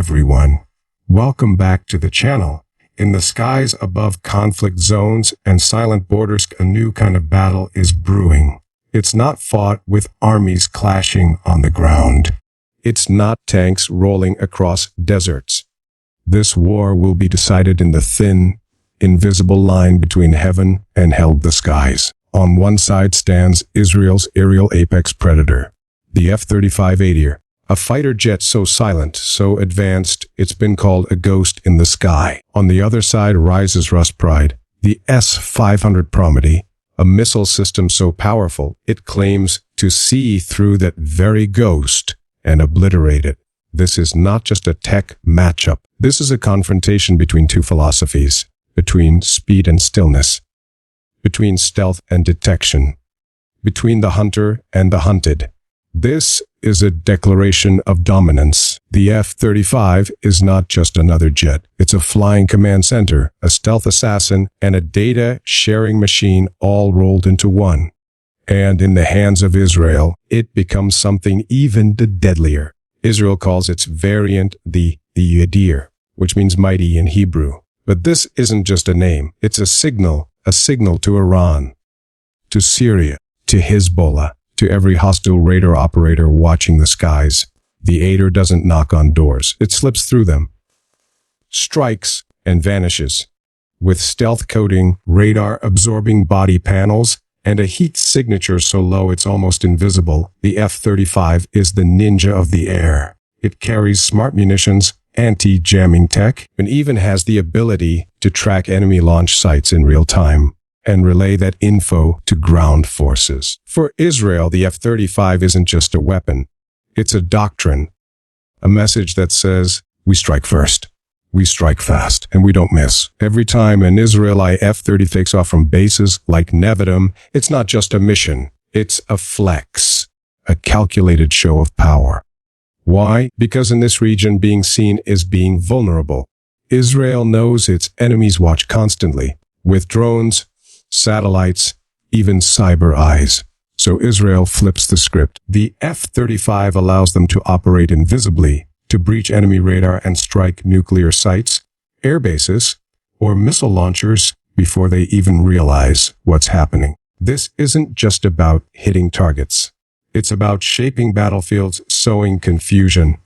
everyone. Welcome back to the channel. In the skies above conflict zones and silent borders, a new kind of battle is brewing. It's not fought with armies clashing on the ground. It's not tanks rolling across deserts. This war will be decided in the thin, invisible line between heaven and hell, the skies. On one side stands Israel's aerial apex predator, the F-35 Adir, a fighter jet so silent, so advanced, it's been called a ghost in the sky. On the other side rises Russ' pride, the S-500 Prometey, a missile system so powerful, it claims to see through that very ghost and obliterate it. This is not just a tech matchup. This is a confrontation between two philosophies, between speed and stillness, between stealth and detection, between the hunter and the hunted. This is a declaration of dominance. The F-35 is not just another jet. It's a flying command center, a stealth assassin, and a data-sharing machine all rolled into one. And in the hands of Israel, it becomes something even deadlier. Israel calls its variant the Adir, which means mighty in Hebrew. But this isn't just a name. It's a signal to Iran, to Syria, to Hezbollah, to every hostile radar operator watching the skies. The Adir doesn't knock on doors. It slips through them, strikes, and vanishes. With stealth coating, radar-absorbing body panels, and a heat signature so low it's almost invisible, the F-35 is the ninja of the air. It carries smart munitions, anti-jamming tech, and even has the ability to track enemy launch sites in real time and relay that info to ground forces. For Israel, the F-35 isn't just a weapon. It's a doctrine, a message that says, we strike first, we strike fast, and we don't miss. Every time an Israeli F-30 takes off from bases like Nevatim, it's not just a mission, it's a flex, a calculated show of power. Why? Because in this region, being seen is being vulnerable. Israel knows its enemies watch constantly, with drones, satellites, even cyber eyes. So Israel flips the script. The F-35 allows them to operate invisibly, to breach enemy radar and strike nuclear sites, air bases, or missile launchers before they even realize what's happening. This isn't just about hitting targets. It's about shaping battlefields, sowing confusion,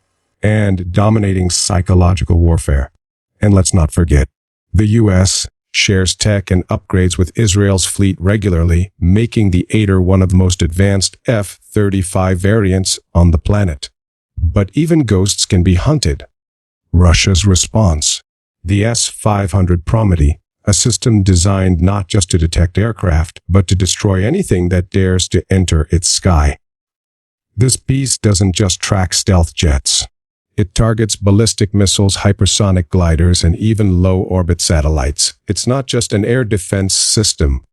and dominating psychological warfare. And let's not forget, the U.S. shares tech and upgrades with Israel's fleet regularly, making the Adir one of the most advanced F-35 variants on the planet. But even ghosts can be hunted. Russia's response. The S-500 Prometey, a system designed not just to detect aircraft, but to destroy anything that dares to enter its sky. This beast doesn't just track stealth jets. It targets ballistic missiles, hypersonic gliders, and even low-orbit satellites. It's not just an air defense system.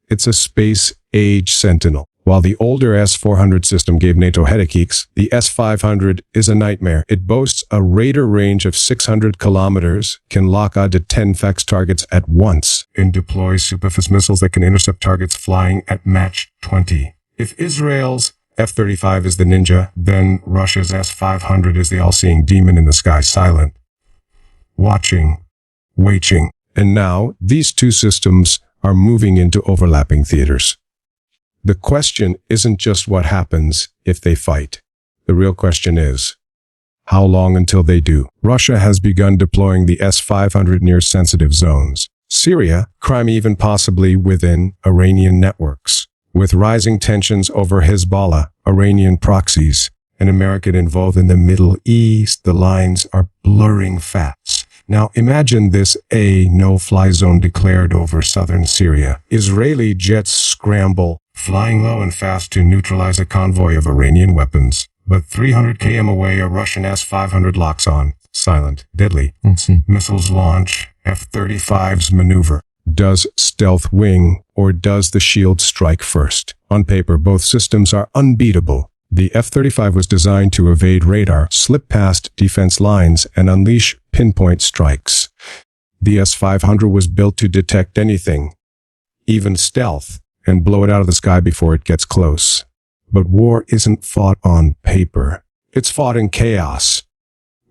It's a space-age sentinel. While the older S-400 system gave NATO headaches, the S-500 is a nightmare. It boasts a radar range of 600 kilometers, can lock on to 10 FX targets at once, and deploys superfast missiles that can intercept targets flying at Mach 20. If Israel's F-35 is the ninja, then Russia's S-500 is the all-seeing demon in the sky, silent, watching, waiting. And now, these two systems are moving into overlapping theaters. The question isn't just what happens if they fight. The real question is, how long until they do? Russia has begun deploying the S-500 near sensitive zones. Syria, Crimea, even possibly within Iranian networks. With rising tensions over Hezbollah, Iranian proxies, and America involved in the Middle East, the lines are blurring fast. Now imagine this: a no-fly zone declared over southern Syria. Israeli jets scramble, flying low and fast to neutralize a convoy of Iranian weapons. But 300 km away, a Russian S-500 locks on, silent, deadly. Missiles launch, F-35s maneuver. Does stealth wing, or does the shield strike first? On paper, both systems are unbeatable. The F-35 was designed to evade radar, slip past defense lines, and unleash pinpoint strikes. The S-500 was built to detect anything, even stealth, and blow it out of the sky before it gets close. But war isn't fought on paper. It's fought in chaos.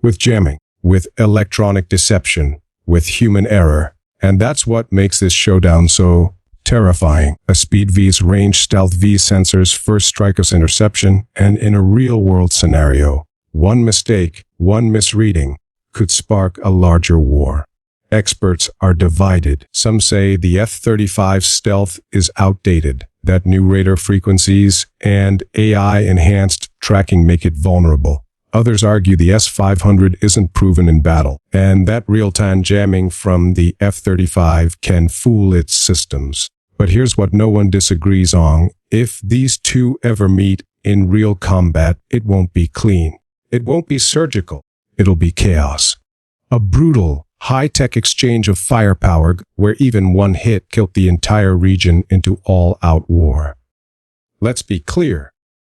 with jamming, with electronic deception, with human error. And that's what makes this showdown so terrifying. A speed V's range, stealth V sensors, first strike us interception, and in a real-world scenario, one mistake, one misreading, could spark a larger war. Experts are divided. Some say the F-35 stealth is outdated, that new radar frequencies and AI-enhanced tracking make it vulnerable. Others argue the S-500 isn't proven in battle, and that real-time jamming from the F-35 can fool its systems. But here's what no one disagrees on. If these two ever meet in real combat, it won't be clean. It won't be surgical. It'll be chaos. A brutal, high-tech exchange of firepower where even one hit killed the entire region into all-out war. Let's be clear.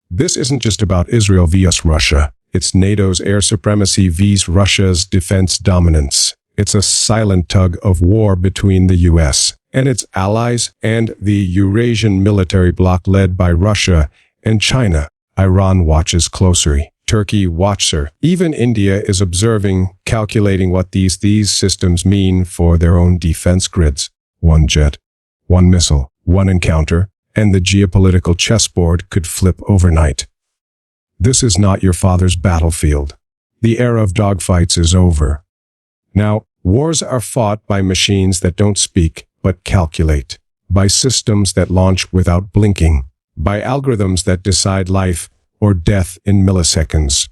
This isn't just about Israel vs. Russia. It's NATO's air supremacy vs. Russia's defense dominance. It's a silent tug of war between the U.S. and its allies and the Eurasian military bloc led by Russia and China. Iran watches closely. Turkey watches. Even India is observing, calculating what these systems mean for their own defense grids. One jet, one missile, one encounter, and the geopolitical chessboard could flip overnight. This is not your father's battlefield. The era of dogfights is over. Now, wars are fought by machines that don't speak, but calculate. By systems that launch without blinking. By algorithms that decide life or death in milliseconds.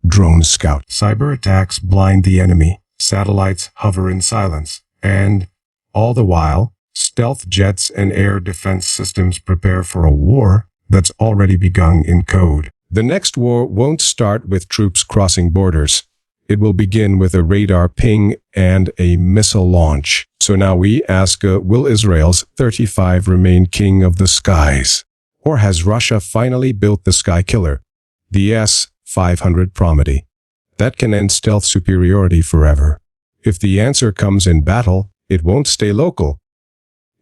Drones scout. Cyber attacks blind the enemy. Satellites hover in silence. And, all the while, stealth jets and air defense systems prepare for a war that's already begun in code. The next war won't start with troops crossing borders. It will begin with a radar ping and a missile launch. So now we ask, will Israel's F-35 remain king of the skies? Or has Russia finally built the sky killer, the S-500 Prometey, that can end stealth superiority forever? If the answer comes in battle, it won't stay local.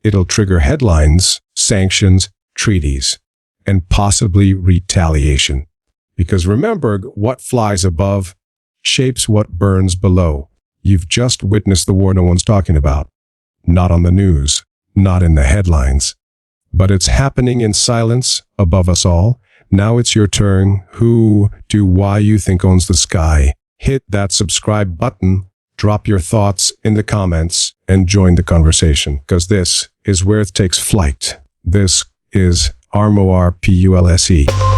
It'll trigger headlines, sanctions, treaties, and possibly retaliation. Because remember, what flies above shapes what burns below. You've just witnessed the war no one's talking about. Not on the news, not in the headlines. But it's happening in silence above us all. Now it's your turn. Who, why you think owns the sky? Hit that subscribe button, drop your thoughts in the comments, and join the conversation. Because this is where it takes flight. This is RMORPULSE.